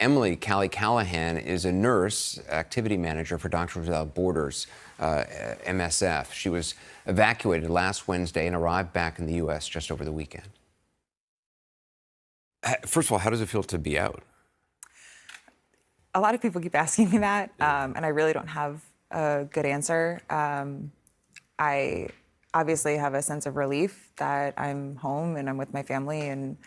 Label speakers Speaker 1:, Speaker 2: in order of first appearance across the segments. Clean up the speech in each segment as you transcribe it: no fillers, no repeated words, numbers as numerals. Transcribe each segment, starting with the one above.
Speaker 1: Emily Callahan is a nurse, activity manager for Doctors Without Borders, MSF. She was evacuated last Wednesday and arrived back in the U.S. just over the weekend. First of all, how does it feel to be out?
Speaker 2: A lot of people keep asking me that, and I really don't have a good answer. I obviously have a sense of relief that I'm home and I'm with my family and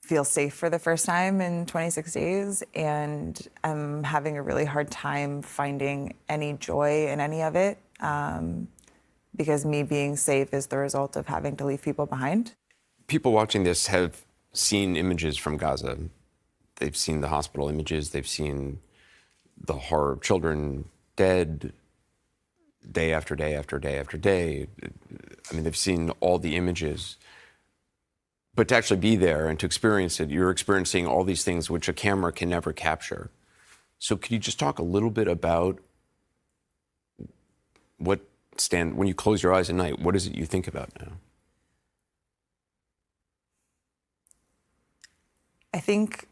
Speaker 2: feel safe for the first time in 26 days. And I'm having a really hard time finding any joy in any of it, because me being safe is the result of having to leave people behind.
Speaker 1: People watching this have seen images from Gaza. They've seen the hospital images. They've seen the horror of children dead day after day after day after day. I mean, they've seen all the images. But to actually be there and to experience it, you're experiencing all these things which a camera can never capture. So could you just talk a little bit about when you close your eyes at night, what is it you think about now?
Speaker 2: I think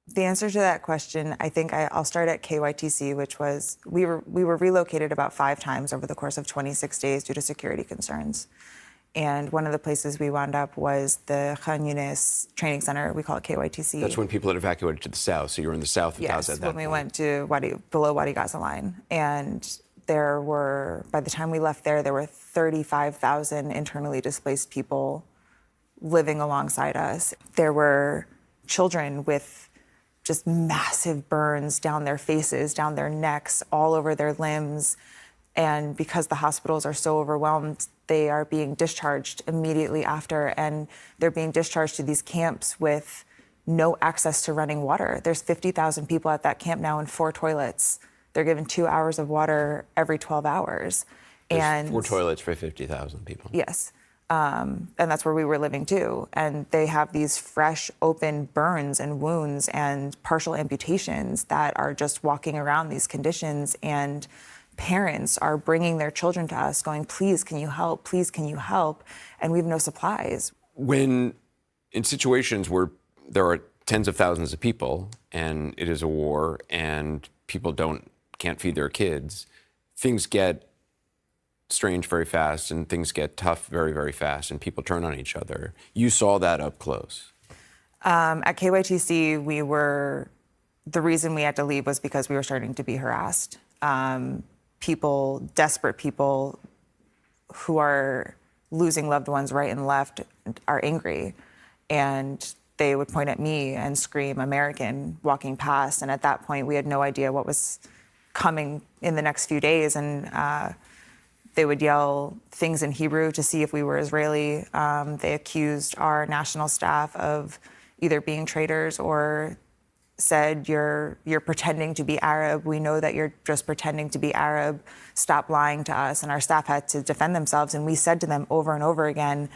Speaker 2: the answer to that question, I'll start at KYTC, which was, we were relocated about 5 times over the course of 26 days due to security concerns. And one of the places we wound up was the Khan Yunis training center. We call it KYTC.
Speaker 1: That's when people had evacuated to the south. So you were in the south of Gaza at that point.
Speaker 2: Yes, when we went to below Wadi Gaza line. And by the time we left there were 35,000 internally displaced people living alongside us. There were children with just massive burns down their faces, down their necks, all over their limbs. And because the hospitals are so overwhelmed, they are being discharged immediately after. And they're being discharged to these camps with no access to running water. There's 50,000 people at that camp now in 4 toilets. They're given 2 hours of water every 12 hours.
Speaker 1: There's 4 toilets for 50,000 people.
Speaker 2: Yes. And that's where we were living too. And they have these fresh, open burns and wounds and partial amputations that are just walking around these conditions. And parents are bringing their children to us going, please, can you help? Please, can you help? And we have no supplies.
Speaker 1: When in situations where there are tens of thousands of people and it is a war and people can't feed their kids, things get strange very fast and things get tough very, very fast and people turn on each other. You saw that up close.
Speaker 2: At KYTC, the reason we had to leave was because we were starting to be harassed. Desperate people who are losing loved ones right and left are angry. And they would point at me and scream, "American," walking past. And at that point, we had no idea what was coming in the next few days. And they would yell things in Hebrew to see if we were Israeli. They accused our national staff of either being traitors or said, you're pretending to be Arab. We know that you're just pretending to be Arab. Stop lying to us. And our staff had to defend themselves. And we said to them over and over again,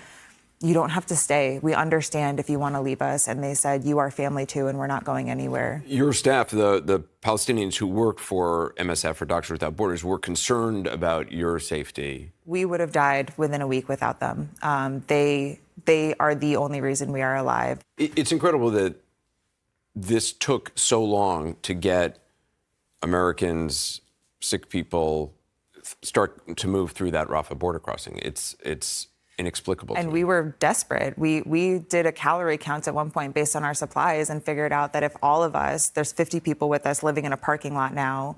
Speaker 2: you don't have to stay. We understand if you want to leave us. And they said, you are family too, and we're not going anywhere.
Speaker 1: Your staff, the Palestinians who work for MSF, for Doctors Without Borders, were concerned about your safety.
Speaker 2: We would have died within a week without them. They are the only reason we are alive.
Speaker 1: It's incredible that this took so long to get Americans, sick people, start to move through that Rafah border crossing. It's inexplicable.
Speaker 2: And we were desperate. We did a calorie count at one point based on our supplies and figured out that if all of us, there's 50 people with us living in a parking lot now,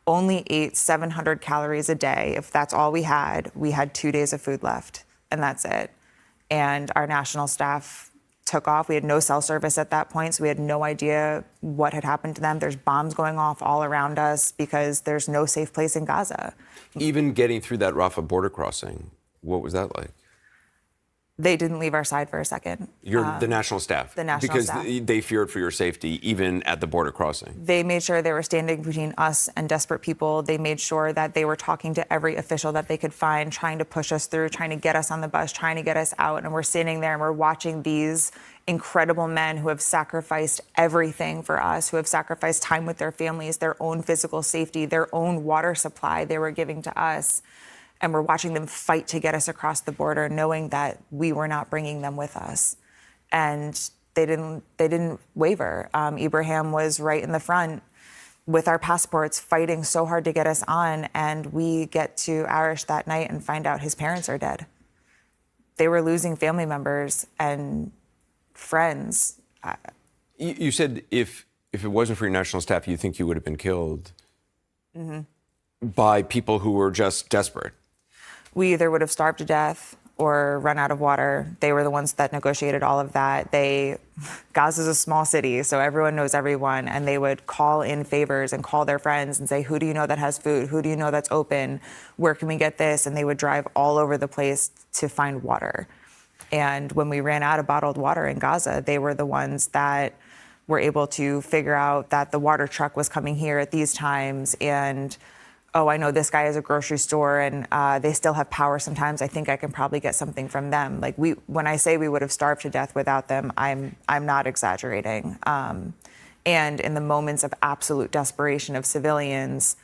Speaker 2: only ate 700 calories a day. If that's all we had 2 days of food left, and that's it. And our national staff took off. We had no cell service at that point, so we had no idea what had happened to them. There's bombs going off all around us because there's no safe place in Gaza.
Speaker 1: Even getting through that Rafah border crossing, what was that like?
Speaker 2: They didn't leave our side for a second.
Speaker 1: The national staff?
Speaker 2: The national staff.
Speaker 1: Because they feared for your safety, even at the border crossing.
Speaker 2: They made sure they were standing between us and desperate people. They made sure that they were talking to every official that they could find, trying to push us through, trying to get us on the bus, trying to get us out. And we're standing there and we're watching these incredible men who have sacrificed everything for us, who have sacrificed time with their families, their own physical safety, their own water supply they were giving to us. And we're watching them fight to get us across the border, knowing that we were not bringing them with us. and they didn't waver. Ibrahim was right in the front with our passports, fighting so hard to get us on, and we get to Arish that night and find out his parents are dead. They were losing family members and friends.
Speaker 1: You said if it wasn't for your national staff, you think you would have been killed by people who were just desperate.
Speaker 2: We either would have starved to death or run out of water. They were the ones that negotiated all of that. Gaza's a small city, so everyone knows everyone, and they would call in favors and call their friends and say, who do you know that has food? Who do you know that's open? Where can we get this? And they would drive all over the place to find water. And when we ran out of bottled water in Gaza, they were the ones that were able to figure out that the water truck was coming here at these times, and oh, I know this guy has a grocery store and they still have power sometimes. I think I can probably get something from them. Like when I say we would have starved to death without them, I'm not exaggerating. And in the moments of absolute desperation of civilians,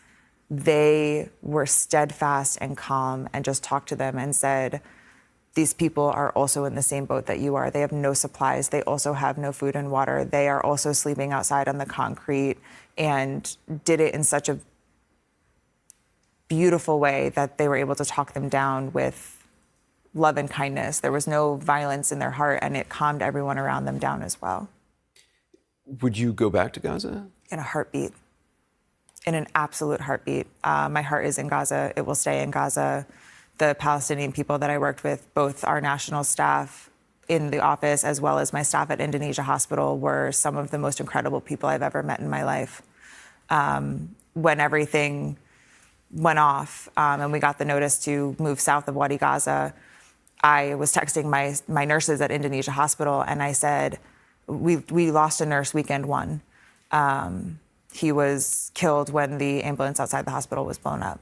Speaker 2: they were steadfast and calm and just talked to them and said, these people are also in the same boat that you are. They have no supplies. They also have no food and water. They are also sleeping outside on the concrete, and did it in such a beautiful way that they were able to talk them down with love and kindness. There was no violence in their heart, and it calmed everyone around them down as well.
Speaker 1: Would you go back to Gaza?
Speaker 2: In a heartbeat. In an absolute heartbeat. My heart is in Gaza. It will stay in Gaza. The Palestinian people that I worked with, both our national staff in the office as well as my staff at Indonesia Hospital, were some of the most incredible people I've ever met in my life. When everything went off and we got the notice to move south of Wadi Gaza, I was texting my nurses at Indonesia Hospital, and I said, we lost a nurse weekend one. He was killed when the ambulance outside the hospital was blown up.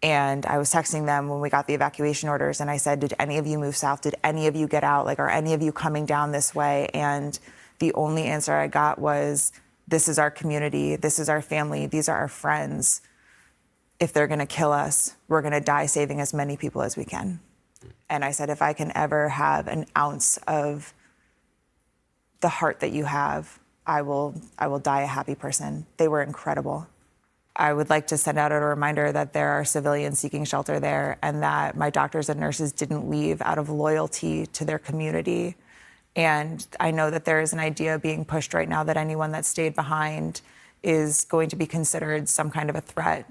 Speaker 2: And I was texting them when we got the evacuation orders, and I said, did any of you move south? Did any of you get out? Like, are any of you coming down this way? And the only answer I got was, this is our community, this is our family, these are our friends. If they're gonna kill us, we're gonna die saving as many people as we can. And I said, if I can ever have an ounce of the heart that you have, I will die a happy person. They were incredible. I would like to send out a reminder that there are civilians seeking shelter there, and that my doctors and nurses didn't leave out of loyalty to their community. And I know that there is an idea being pushed right now that anyone that stayed behind is going to be considered some kind of a threat.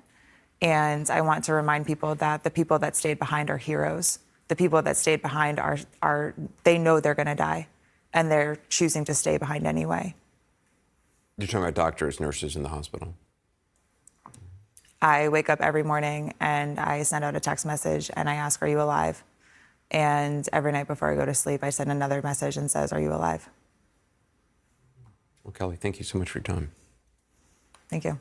Speaker 2: And I want to remind people that the people that stayed behind are heroes. The people that stayed behind are they know they're gonna die, and they're choosing to stay behind anyway.
Speaker 1: You're talking about doctors, nurses in the hospital.
Speaker 2: I wake up every morning and I send out a text message and I ask, are you alive? And every night before I go to sleep, I send another message and says, are you alive?
Speaker 1: Well, Kelly, thank you so much for your time.
Speaker 2: Thank you.